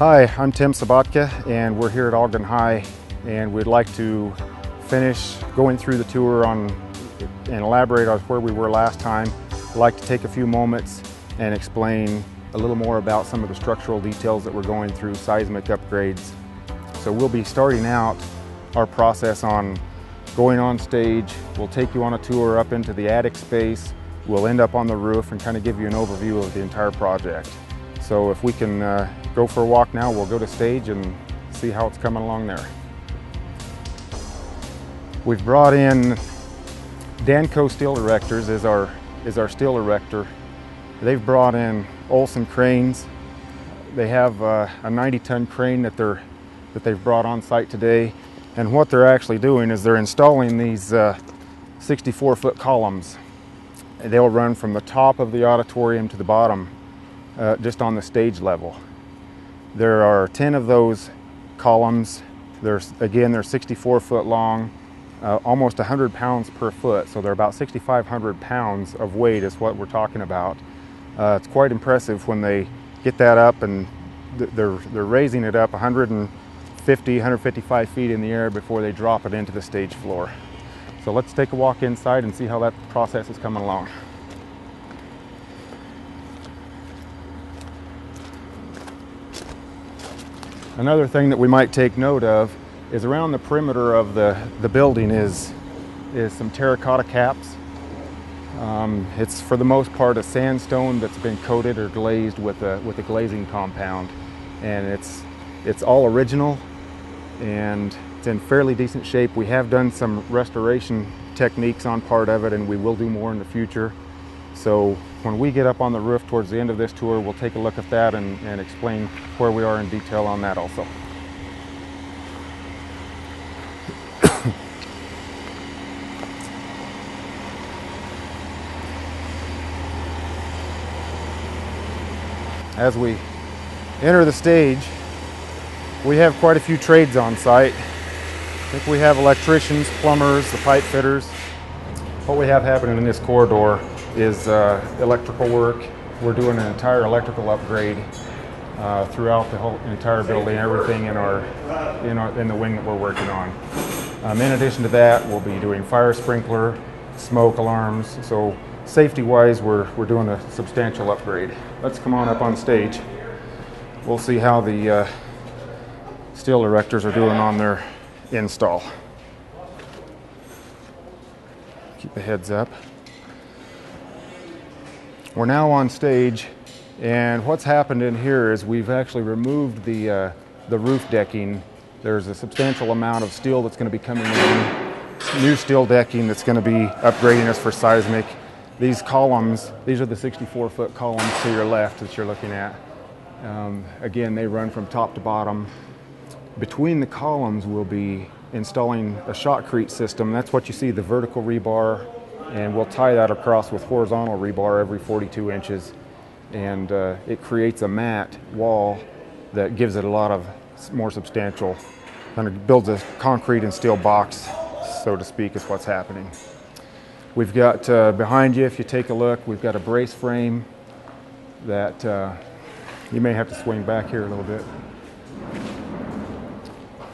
Hi, I'm Tim Sabatka, and we're here at Ogden High, and we'd like to finish going through the tour and elaborate on where we were last time. I'd like to take a few moments and explain a little more about some of the structural details that we're going through, seismic upgrades. So we'll be starting out our process on going on stage. We'll take you on a tour up into the attic space. We'll end up on the roof and kind of give you an overview of the entire project. So if we can go for a walk now, we'll go to stage and see how it's coming along there. We've brought in Danco Steel Erectors as our steel erector. They've brought in Olson cranes. They have a 90-ton crane that they've brought on site today. And what they're actually doing is they're installing these 64-foot columns. They'll run from the top of the auditorium to the bottom, just on the stage level. There are 10 of those columns. They're 64 foot long, almost 100 pounds per foot, so they're about 6,500 pounds of weight is what we're talking about. It's quite impressive when they get that up, and they're raising it up 155 feet in the air before they drop it into the stage floor. So let's take a walk inside and see how that process is coming along. Another thing that we might take note of is around the perimeter of the building is some terracotta caps. It's for the most part a sandstone that's been coated or glazed with a glazing compound, and it's all original and it's in fairly decent shape. We have done some restoration techniques on part of it, and we will do more in the future. So when we get up on the roof towards the end of this tour, we'll take a look at that and explain where we are in detail on that also. As we enter the stage, we have quite a few trades on site. I think we have electricians, plumbers, the pipe fitters. What we have happening in this corridor is electrical work. We're doing an entire electrical upgrade throughout the whole entire building, everything in the wing that we're working on. In addition to that, we'll be doing fire sprinkler, smoke alarms. So safety-wise, we're doing a substantial upgrade. Let's come on up on stage. We'll see how the steel erectors are doing on their install. Keep the heads up. We're now on stage, and what's happened in here is we've actually removed the roof decking. There's a substantial amount of steel that's going to be coming in, new steel decking that's going to be upgrading us for seismic. These columns, these are the 64-foot columns to your left that you're looking at. Again, they run from top to bottom. Between the columns, we'll be installing a shotcrete system. That's what you see, the vertical rebar, and we'll tie that across with horizontal rebar every 42 inches. And it creates a mat wall that gives it a lot of more substantial, kind of builds a concrete and steel box, so to speak, is what's happening. We've got behind you, if you take a look, we've got a brace frame that you may have to swing back here a little bit.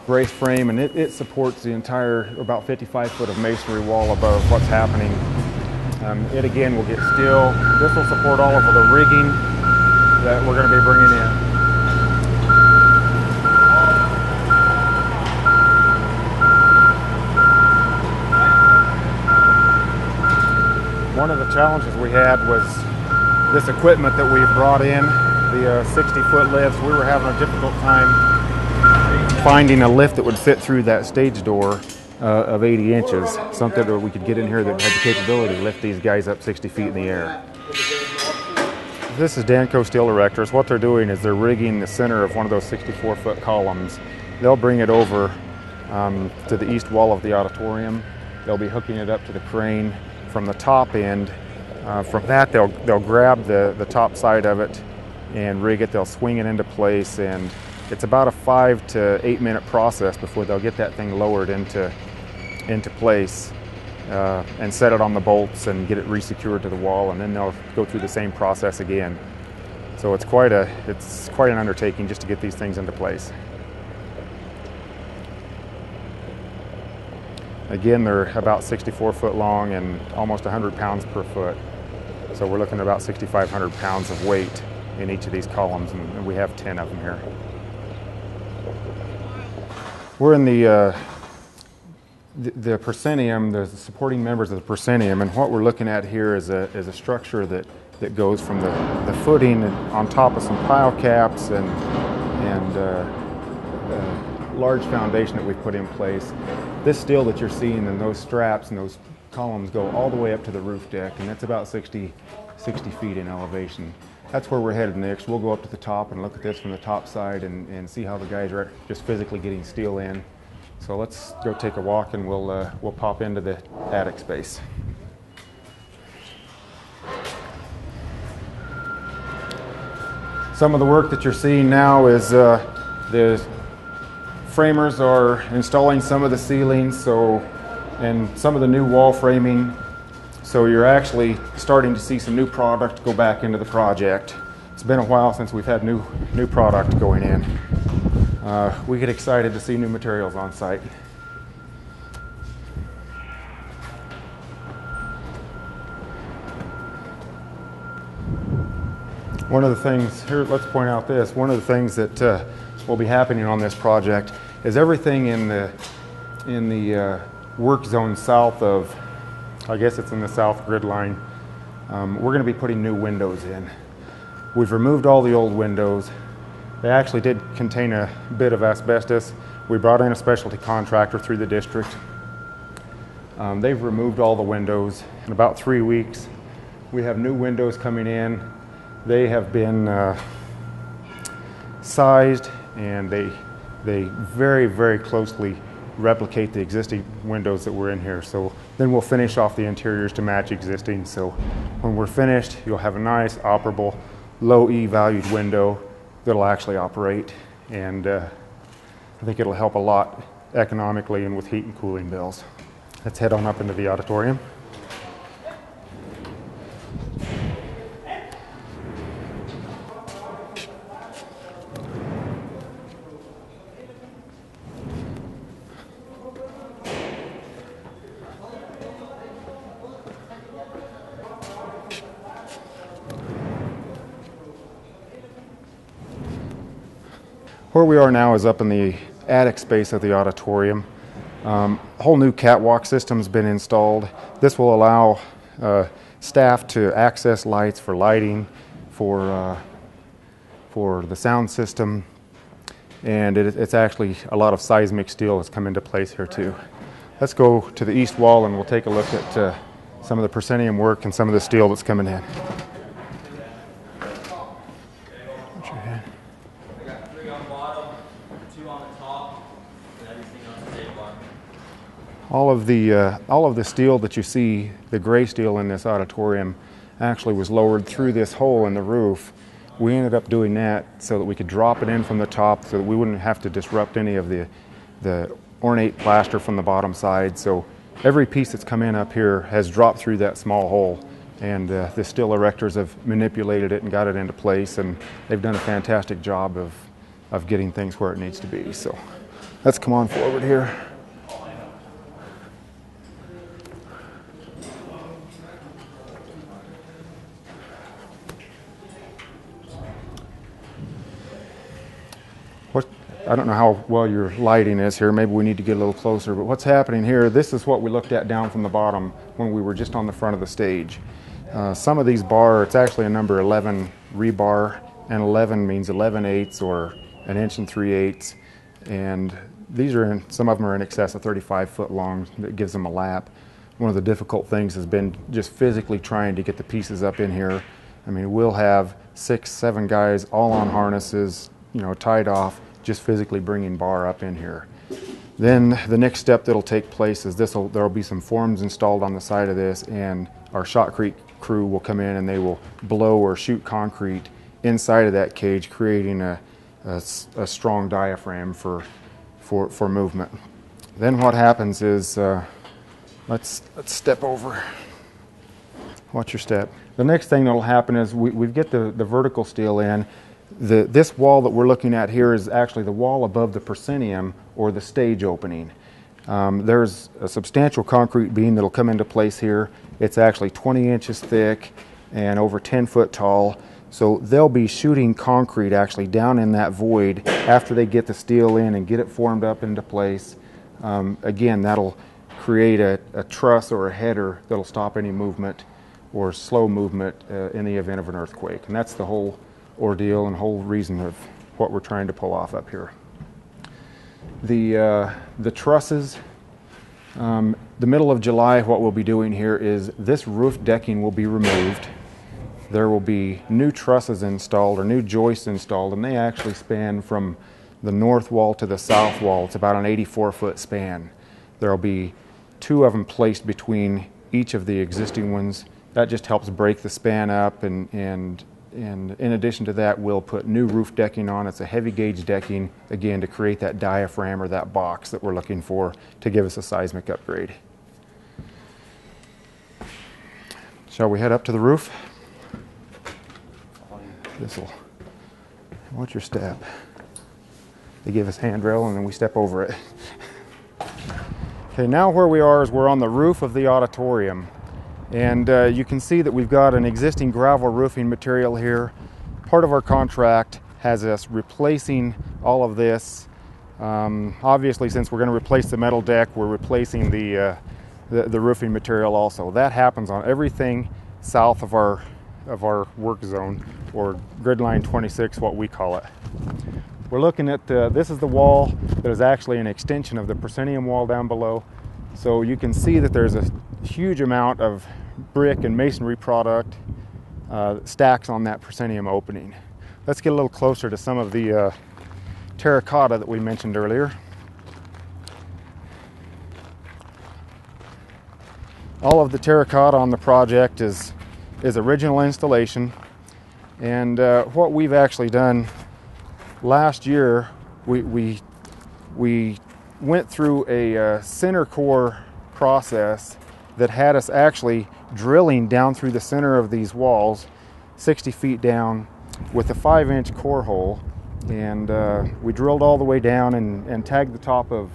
Brace frame, and it supports the entire about 55 foot of masonry wall above what's happening. It again will get steel. This will support all of the rigging that we're going to be bringing in. One of the challenges we had was this equipment that we've brought in, the 60-foot lifts. We were having a difficult time finding a lift that would fit through that stage door of 80 inches, something that we could get in here that had the capability to lift these guys up 60 feet in the air. This is Danco Steel Erectors. What they're doing is they're rigging the center of one of those 64-foot columns. They'll bring it over to the east wall of the auditorium. They'll be hooking it up to the crane from the top end. From that, they'll grab the top side of it and rig it. They'll swing it into place, and it's about a 5 to 8 minute process before they'll get that thing lowered into place and set it on the bolts and get it resecured to the wall, and then they'll go through the same process again. So it's quite an undertaking just to get these things into place. Again, they're about 64 foot long and almost 100 pounds per foot. So we're looking at about 6,500 pounds of weight in each of these columns, and we have 10 of them here. We're in the proscenium, the supporting members of the proscenium, and what we're looking at here is a structure that goes from the footing on top of some pile caps and large foundation that we've put in place. This steel that you're seeing and those straps and those columns go all the way up to the roof deck, and that's about 60 feet in elevation. That's where we're headed next. We'll go up to the top and look at this from the top side and see how the guys are just physically getting steel in. So let's go take a walk, and we'll pop into the attic space. Some of the work that you're seeing now is the framers are installing some of the ceilings, and some of the new wall framing. So you're actually starting to see some new product go back into the project. It's been a while since we've had new product going in. We get excited to see new materials on site. One of the things here, let's point out this. One of the things that will be happening on this project is everything in the work zone south of, I guess it's in the south grid line. We're going to be putting new windows in. We've removed all the old windows. They actually did contain a bit of asbestos. We brought in a specialty contractor through the district. They've removed all the windows. In about 3 weeks, we have new windows coming in. They have been sized, and they very, very closely replicate the existing windows that were in here. So then we'll finish off the interiors to match existing. So when we're finished, you'll have a nice operable low E valued window that'll actually operate, and I think it'll help a lot economically and with heat and cooling bills. Let's head on up into the auditorium. Where we are now is up in the attic space of the auditorium. A whole new catwalk system's been installed. This will allow staff to access lights for lighting, for the sound system, and it's actually a lot of seismic steel has come into place here too. Let's go to the east wall, and we'll take a look at some of the proscenium work and some of the steel that's coming in. All of the steel that you see, the gray steel in this auditorium, actually was lowered through this hole in the roof. We ended up doing that so that we could drop it in from the top, so that we wouldn't have to disrupt any of the ornate plaster from the bottom side. So every piece that's come in up here has dropped through that small hole, and the steel erectors have manipulated it and got it into place, and they've done a fantastic job of getting things where it needs to be. So let's come on forward here. I don't know how well your lighting is here. Maybe we need to get a little closer. But what's happening here, this is what we looked at down from the bottom when we were just on the front of the stage. Some of these bar, it's actually a number 11 rebar, and 11 means 11/8 or 1 3/8. And these are some of them are in excess of 35 foot long. That gives them a lap. One of the difficult things has been just physically trying to get the pieces up in here. I mean, we'll have 6, 7 guys all on harnesses, tied off, just physically bringing bar up in here. Then the next step that'll take place is there'll be some forms installed on the side of this, and our shotcrete crew will come in and they will blow or shoot concrete inside of that cage, creating a strong diaphragm for movement. Then what happens is, let's step over. Watch your step. The next thing that will happen is we get the vertical steel in. This wall that we're looking at here is actually the wall above the proscenium, or the stage opening. There's a substantial concrete beam that will come into place here. It's actually 20 inches thick and over 10 foot tall. So they'll be shooting concrete actually down in that void after they get the steel in and get it formed up into place. Again, that'll create a truss or a header that'll stop any movement or slow movement in the event of an earthquake. And that's the whole ordeal and whole reason of what we're trying to pull off up here. The trusses, the middle of July, what we'll be doing here is this roof decking will be removed. There will be new trusses installed, or new joists installed, and they actually span from the north wall to the south wall. It's about an 84-foot span. There will be 2 of them placed between each of the existing ones. That just helps break the span up, and in addition to that, we'll put new roof decking on. It's a heavy gauge decking, again, to create that diaphragm or that box that we're looking for to give us a seismic upgrade. Shall we head up to the roof? What's your step? They give us handrail and then we step over it. Okay, now where we are is we're on the roof of the auditorium. And you can see that we've got an existing gravel roofing material here. Part of our contract has us replacing all of this. Obviously, since we're going to replace the metal deck, we're replacing the roofing material also. That happens on everything south of our work zone, or grid line 26, what we call it. We're looking at this is the wall that is actually an extension of the proscenium wall down below. So you can see that there's a huge amount of brick and masonry product stacks on that proscenium opening. Let's get a little closer to some of the terracotta that we mentioned earlier. All of the terracotta on the project is original installation, and what we've actually done last year, we went through a center core process that had us actually drilling down through the center of these walls 60 feet down with a 5-inch core hole, and we drilled all the way down and tagged the top of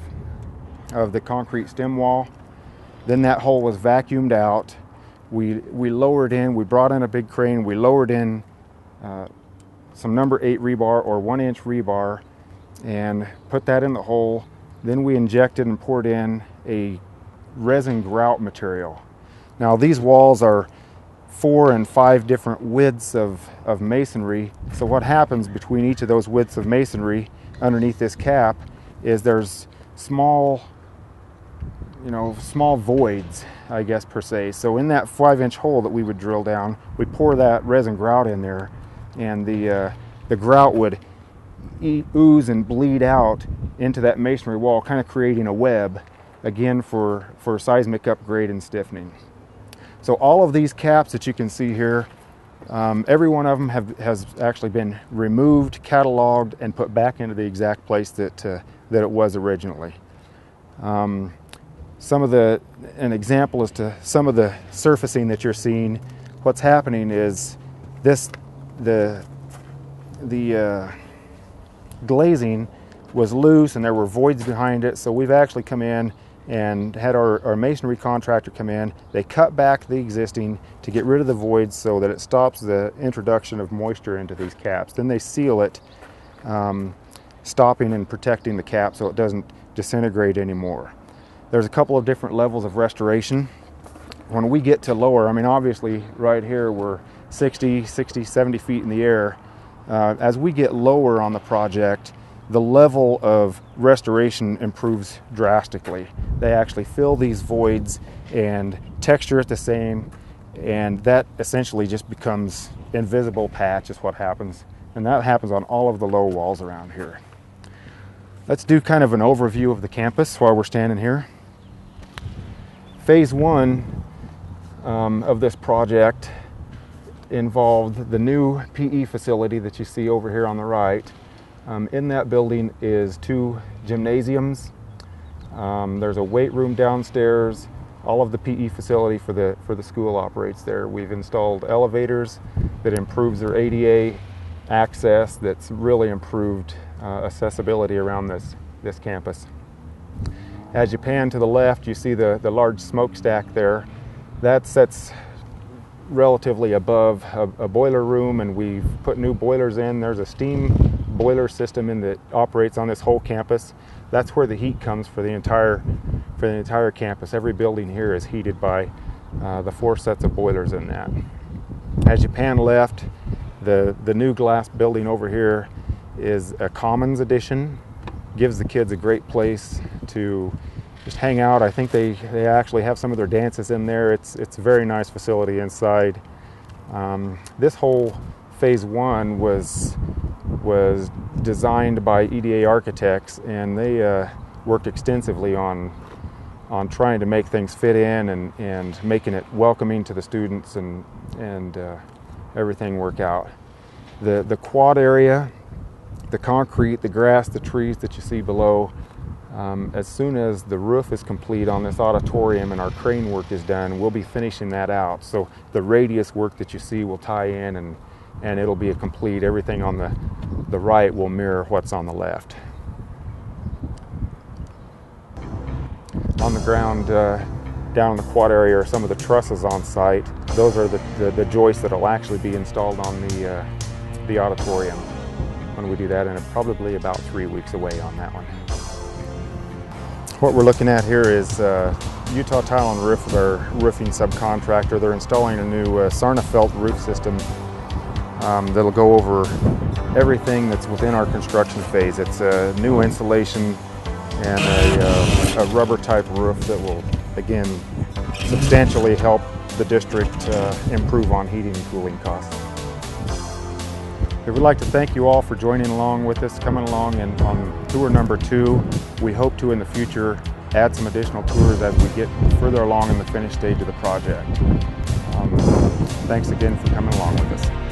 the concrete stem wall. Then that hole was vacuumed out. We lowered in, we brought in a big crane, we lowered in some number 8 rebar or 1-inch rebar and put that in the hole. Then we injected and poured in a resin grout material. Now these walls are 4 and 5 different widths of masonry. So what happens between each of those widths of masonry underneath this cap is there's small voids, I guess, per se. So in that 5-inch hole that we would drill down, we pour that resin grout in there, and the grout would ooze and bleed out into that masonry wall, kind of creating a web, again, for seismic upgrade and stiffening. So all of these caps that you can see here, every one of them has actually been removed, cataloged, and put back into the exact place that it was originally. An example as to some of the surfacing that you're seeing, what's happening is the glazing was loose and there were voids behind it, so we've actually come in and had our masonry contractor come in. They cut back the existing to get rid of the voids so that it stops the introduction of moisture into these caps. Then they seal it, stopping and protecting the cap so it doesn't disintegrate anymore. There's a couple of different levels of restoration. When we get to lower, I mean, obviously right here we're 60, 70 feet in the air. As we get lower on the project, the level of restoration improves drastically. They actually fill these voids and texture it the same, and that essentially just becomes invisible patch is what happens. And that happens on all of the low walls around here. Let's do kind of an overview of the campus while we're standing here. Phase 1 of this project involved the new PE facility that you see over here on the right. In that building is 2 gymnasiums. There's a weight room downstairs, All of the PE facility for the school operates there. We've installed elevators that improves their ADA access, that's really improved accessibility around this campus. As you pan to the left, you see the large smokestack there. That sits relatively above a boiler room, and we've put new boilers in. There's a steam boiler system that operates on this whole campus. That's where the heat comes for the entire campus. Every building here is heated by the 4 sets of boilers in that. As you pan left, the new glass building over here is a Commons edition. Gives the kids a great place to just hang out. I think they actually have some of their dances in there. It's a very nice facility inside. This whole phase 1 was designed by EDA architects, and they worked extensively on trying to make things fit in and making it welcoming to the students and everything work out. The quad area, the concrete, the grass, the trees that you see below, as soon as the roof is complete on this auditorium and our crane work is done, we'll be finishing that out. So the radius work that you see will tie in, and it'll be a complete. Everything on the right will mirror what's on the left. On the ground down in the quad area are some of the trusses on site. Those are the joists that will actually be installed on the auditorium when we do that, and probably about 3 weeks away on that one. What we're looking at here is Utah Tile and Roof, their roofing subcontractor. They're installing a new Sarnafelt roof system that'll go over everything that's within our construction phase. It's a new insulation and a rubber type roof that will, again, substantially help the district improve on heating and cooling costs. We would like to thank you all for joining along with us, coming along and on tour number 2. We hope to in the future add some additional tours as we get further along in the finished stage of the project. Thanks again for coming along with us.